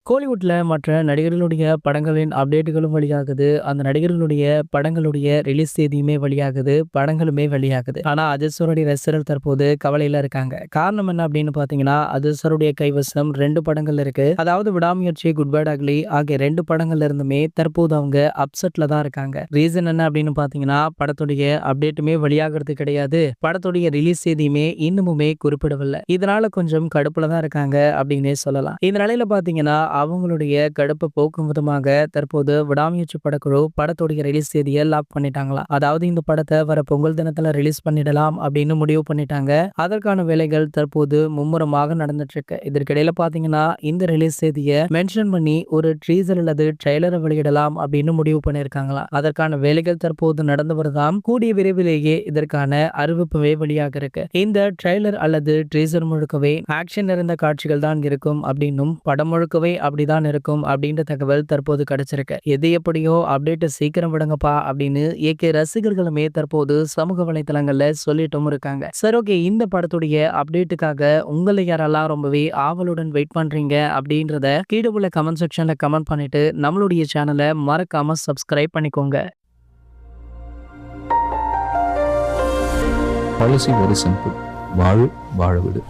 கோலிவுட்ல மற்ற நடிகர்களுடைய படங்களின் அப்டேட்டுகளும் வெளியாகுது. அந்த நடிகர்களுடைய படங்களுடைய ரிலீஸ் தேதியுமே வெளியாகுது. படங்களுமே வெளியாகுது. ஆனா, அஜித் சாருடைய ரசிகர்கள் தற்போது கவலையில இருக்காங்க. காரணம் என்ன அப்படின்னு பார்த்தீங்கன்னா, அஜித் சாருடைய கைவசம் 2 படங்கள் இருக்கு. அதாவது விடாமுயற்சி, குட் பேட் அக்லி ஆகிய 2 படங்கள்ல இருந்துமே தற்போது அவங்க அப்செட்ல தான் இருக்காங்க. ரீசன் என்ன அப்படின்னு பார்த்தீங்கன்னா, படத்துடைய அப்டேட்டுமே வெளியாகிறது கிடையாது. படத்துடைய ரிலீஸ் தேதியுமே இன்னமுமே குறிப்பிடவில்லை. இதனால கொஞ்சம் கடுப்புல தான் இருக்காங்க அப்படின்னே சொல்லலாம். இந்த நிலையில பார்த்தீங்கன்னா, அவங்களுடைய கடுப்பை போக்கும் விதமாக தற்போது விடாமுயற்சி படக்குழு படத்துடைய ரிலீஸ் தேதியை லாக் பண்ணிட்டாங்களாம். அதாவது இந்த படத்தை வர பொங்கல் தினத்துல ரிலீஸ் பண்ணிடலாம் அப்படின்னு முடிவு பண்ணிட்டாங்க. அதற்கான வேலைகள் தற்போது மும்முரமாக நடந்துட்டு இருக்கு. இதற்கிடையில பாத்தீங்கன்னா இந்த ரிலீஸ் தேதியை மென்ஷன் பண்ணி ஒரு ட்ரீசர் அல்லது ட்ரெய்லரை வெளியிடலாம் அப்படின்னு முடிவு பண்ணியிருக்காங்களாம். அதற்கான வேலைகள் தற்போது நடந்து வருதாம். கூடிய விரைவிலேயே இதற்கான அறிவிப்புவே வெளியாக இருக்கு. இந்த ட்ரெய்லர் அல்லது ட்ரீசர் முழுக்கவே ஆக்ஷன் நிறைந்த காட்சிகள் தான் இருக்கும் அப்படின்னும் படம் முழுக்கவே அப்படிதான் இருக்கும் அப்படின்ற தகவல் தற்போது கிடைச்சிருக்கு. எது எப்படியோ அப்டேட் சீக்கிரம் விடுங்கப்பா அப்படின்னு ஏகே ரசிகர்களுமே தற்போது சமூக வலைதளங்கள்ல சொல்லிட்டும் இருக்காங்க. சரி, ஓகே, இந்த படத்துடைய அப்டேட்டுக்காக உங்களை யாரெல்லாம் ரொம்பவே ஆவலுடன் வெயிட் பண்றீங்க அப்படின்றத கீழே உள்ள கமெண்ட் செக்ஷன்ல கமெண்ட் பண்ணிட்டு நம்மளுடைய சேனலை மறக்காம சப்ஸ்கிரைப் பண்ணிக்கோங்க. Policy very simple. வாழு வாழ விடு.